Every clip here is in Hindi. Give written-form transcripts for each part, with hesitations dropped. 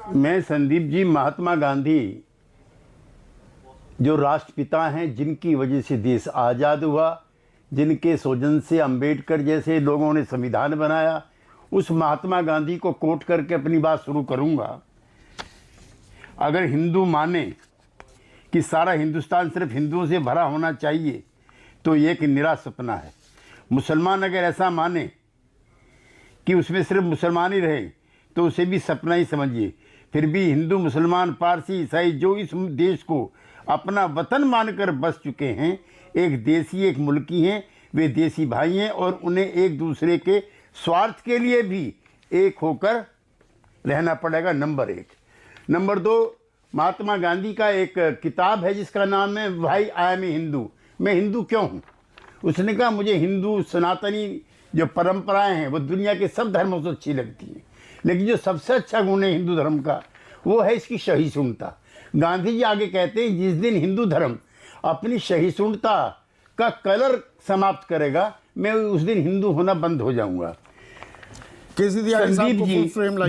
मैं संदीप जी, महात्मा गांधी जो राष्ट्रपिता हैं, जिनकी वजह से देश आज़ाद हुआ, जिनके सौजन से अंबेडकर जैसे लोगों ने संविधान बनाया, उस महात्मा गांधी को कोट करके अपनी बात शुरू करूंगा। अगर हिंदू माने कि सारा हिंदुस्तान सिर्फ हिंदुओं से भरा होना चाहिए तो ये एक निरा सपना है। मुसलमान अगर ऐसा माने कि उसमें सिर्फ मुसलमान ही रहे तो उसे भी सपना ही समझिए। फिर भी हिंदू, मुसलमान, पारसी, ईसाई जो इस देश को अपना वतन मानकर बस चुके हैं, एक देशी, एक मुल्की हैं, वे देशी भाई हैं और उन्हें एक दूसरे के स्वार्थ के लिए भी एक होकर रहना पड़ेगा। नंबर 1। नंबर 2, महात्मा गांधी का एक किताब है जिसका नाम है भाई आई एम ए हिंदू, मैं हिंदू क्यों हूँ। उसने कहा मुझे हिंदू सनातनी जो परंपराएं हैं वो दुनिया के सब धर्मों से अच्छी लगती हैं, लेकिन जो सबसे अच्छा गुण है हिंदू धर्म का वो है इसकी सहिष्णुता। गांधी जी आगे कहते हैं जिस दिन हिंदू धर्म अपनी सहिष्णुता का कलर समाप्त करेगा, मैं उस दिन हिंदू होना बंद हो जाऊंगा। संदीप जी,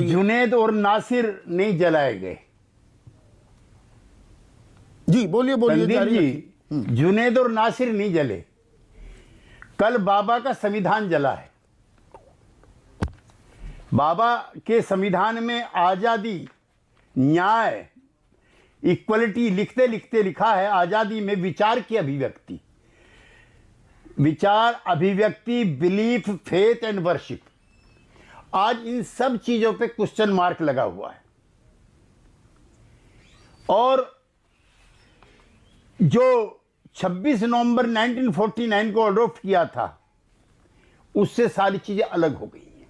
जुनैद और नासिर नहीं जलाए गए। जी बोलिए बोलिए। संदीप जी, जुनैद और नासिर नहीं जले, कल बाबा का संविधान जला है। बाबा के संविधान में आजादी, न्याय, इक्वलिटी लिखते लिखते लिखा है आजादी में विचार की अभिव्यक्ति, विचार, अभिव्यक्ति, बिलीफ, फेथ एंड वर्शिप। आज इन सब चीजों पे क्वेश्चन मार्क लगा हुआ है और जो 26 नवंबर 1949 को अडॉप्ट किया था उससे सारी चीजें अलग हो गई हैं।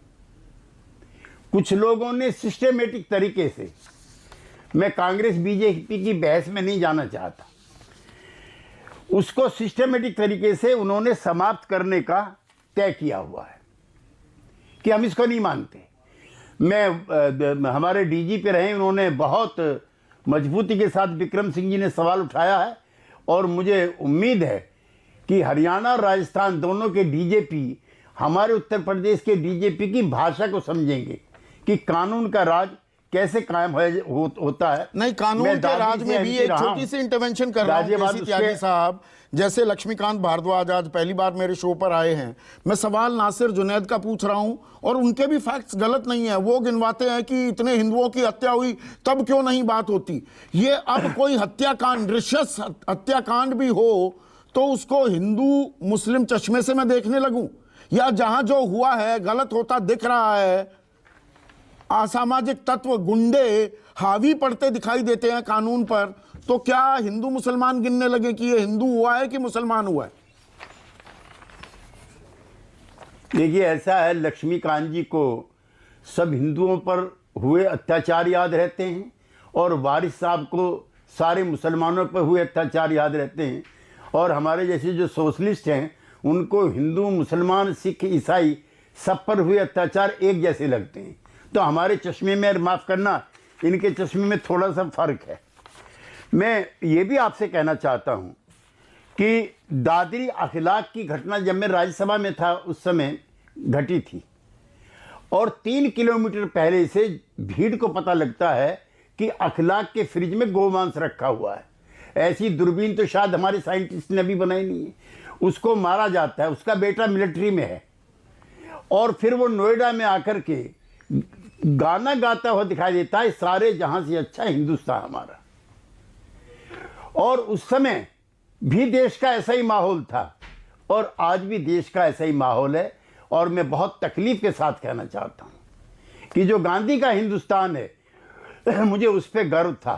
कुछ लोगों ने सिस्टेमेटिक तरीके से, मैं कांग्रेस बीजेपी की बहस में नहीं जाना चाहता, उसको सिस्टेमेटिक तरीके से उन्होंने समाप्त करने का तय किया हुआ है कि हम इसको नहीं मानते। मैं हमारे डीजीपी रहे, उन्होंने बहुत मजबूती के साथ विक्रम सिंह जी ने सवाल उठाया है और मुझे उम्मीद है कि हरियाणा और राजस्थान दोनों के डीजीपी हमारे उत्तर प्रदेश के डीजीपी की भाषा को समझेंगे कि कानून का राज कैसे कायम होता है। नहीं, कानून के राज में भी एक छोटी सी इंटरवेंशन कर रहा हूं त्यागी साहब। जैसे लक्ष्मीकांत भारद्वाज आज पहली बार मेरे शो पर आए हैं, मैं सवाल नासिर जुनैद का पूछ रहा हूं और उनके भी फैक्ट्स गलत नहीं है। वो गिनवाते हैं कि इतने हिंदुओं की हत्या हुई तब क्यों नहीं बात होती। ये अब कोई हत्याकांड, रिशियस हत्याकांड भी हो तो उसको हिंदू मुस्लिम चश्मे से मैं देखने लगूं, या जहां जो हुआ है गलत होता दिख रहा है, असामाजिक तत्व, गुंडे हावी पड़ते दिखाई देते हैं कानून पर, तो क्या हिंदू मुसलमान गिनने लगे कि ये हिंदू हुआ है कि मुसलमान हुआ है। देखिए ऐसा है, लक्ष्मीकांत जी को सब हिंदुओं पर हुए अत्याचार याद रहते हैं और वारिस साहब को सारे मुसलमानों पर हुए अत्याचार याद रहते हैं, और हमारे जैसे जो सोशलिस्ट हैं उनको हिंदू, मुसलमान, सिख, ईसाई सब पर हुए अत्याचार एक जैसे लगते हैं। तो हमारे चश्मे में, माफ़ करना, इनके चश्मे में थोड़ा सा फर्क है। मैं ये भी आपसे कहना चाहता हूँ कि दादरी अखलाक की घटना जब मैं राज्यसभा में था उस समय घटी थी, और 3 किलोमीटर पहले से भीड़ को पता लगता है कि अखलाक के फ्रिज में गोमांस रखा हुआ है। ऐसी दूरबीन तो शायद हमारे साइंटिस्ट ने भी बनाई नहीं है। उसको मारा जाता है, उसका बेटा मिलिट्री में है, और फिर वो नोएडा में आकर के गाना गाता हुआ दिखाई देता है, सारे जहां से अच्छा हिंदुस्तान हमारा। और उस समय भी देश का ऐसा ही माहौल था और आज भी देश का ऐसा ही माहौल है। और मैं बहुत तकलीफ के साथ कहना चाहता हूं कि जो गांधी का हिंदुस्तान है मुझे उस पर गर्व था।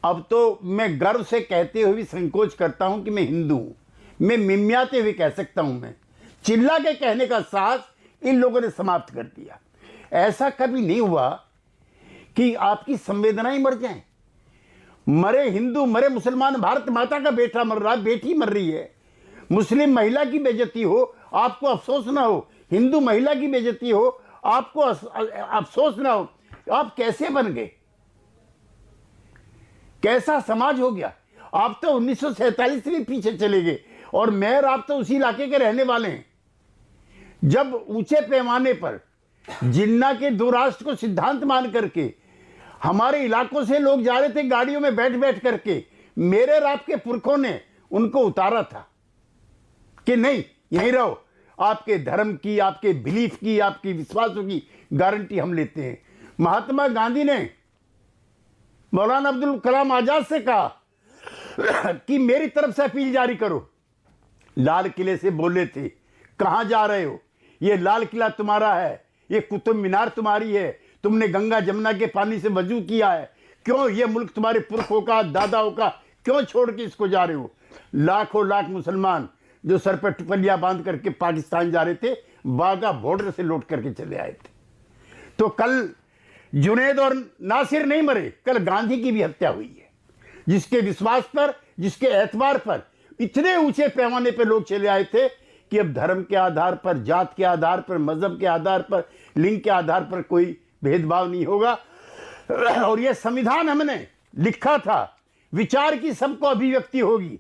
अब तो मैं गर्व से कहते हुए भी संकोच करता हूं कि मैं हिंदू हूं। मैं मिमियाते हुए कह सकता हूं, मैं चिल्ला के कहने का साहस इन लोगों ने समाप्त कर दिया। ऐसा कभी नहीं हुआ कि आपकी संवेदनाएं मर जाएं। मरे हिंदू, मरे मुसलमान, भारत माता का बेटा मर रहा, बेटी मर रही है, मुस्लिम महिला की बेइज्जती हो आपको अफसोस ना हो, हिंदू महिला की बेइज्जती हो आपको अफसोस ना हो। आप कैसे बन गए, कैसा समाज हो गया। आप तो 1947 से भी पीछे चले गए और मैं और आप तो उसी इलाके के रहने वाले हैं। जब ऊंचे पैमाने पर जिन्ना के 2 राष्ट्र को सिद्धांत मान करके हमारे इलाकों से लोग जा रहे थे गाड़ियों में बैठ बैठ करके, मेरे और आपके पुरखों ने उनको उतारा था कि नहीं यहीं रहो, आपके धर्म की, आपके बिलीफ की, आपकी विश्वासों की गारंटी हम लेते हैं। महात्मा गांधी ने मौलाना अब्दुल कलाम आजाद से कहा कि मेरी तरफ से अपील जारी करो। लाल किले से बोले थे, कहां जा रहे हो, ये लाल किला तुम्हारा है, ये कुतुब मीनार तुम्हारी है, तुमने गंगा जमुना के पानी से वजू किया है, क्यों ये मुल्क तुम्हारे पुरखों का, दादाओं का, क्यों छोड़ के इसको जा रहे हो। लाखों लाख मुसलमान जो सर पर टुपलियां बांध करके पाकिस्तान जा रहे थे, बागा बॉर्डर से लौट करके चले आए थे। तो कल जुनैद और नासिर नहीं मरे, कल गांधी की भी हत्या हुई है, जिसके विश्वास पर, जिसके एतबार पर इतने ऊंचे पैमाने पर लोग चले आए थे कि अब धर्म के आधार पर, जात के आधार पर, मजहब के आधार पर, लिंग के आधार पर कोई भेदभाव नहीं होगा। और यह संविधान हमने लिखा था, विचार की सबको अभिव्यक्ति होगी।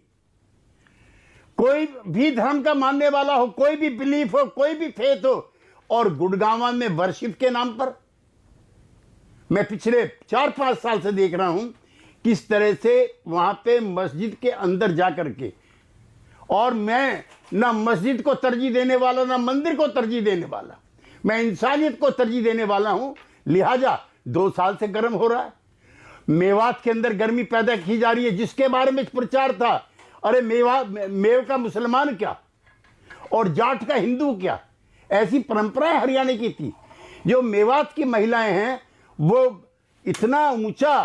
कोई भी धर्म का मानने वाला हो, कोई भी बिलीफ हो, कोई भी फेथ हो, और गुड़गांव में वर्शिप के नाम पर मैं पिछले 4-5 साल से देख रहा हूं किस तरह से वहां पे मस्जिद के अंदर जा करके, और मैं ना मस्जिद को तरजीह देने वाला, ना मंदिर को तरजीह देने वाला, मैं इंसानियत को तरजीह देने वाला हूं। लिहाजा 2 साल से गर्म हो रहा है, मेवात के अंदर गर्मी पैदा की जा रही है, जिसके बारे में प्रचार था, अरे मेव का मुसलमान क्या और जाट का हिंदू क्या, ऐसी परंपराएं हरियाणा की थी। जो मेवात की महिलाएं हैं वो इतना ऊंचा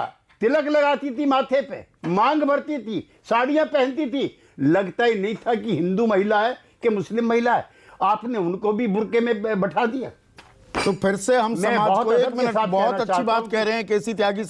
तिलक लगाती थी माथे पे, मांग भरती थी, साड़ियां पहनती थी, लगता ही नहीं था कि हिंदू महिला है कि मुस्लिम महिला है। आपने उनको भी बुर्के में बैठा दिया। तो फिर से हम समाज को, एक मिनट, बहुत अच्छी बात कह रहे हैं केसी त्यागी साहब।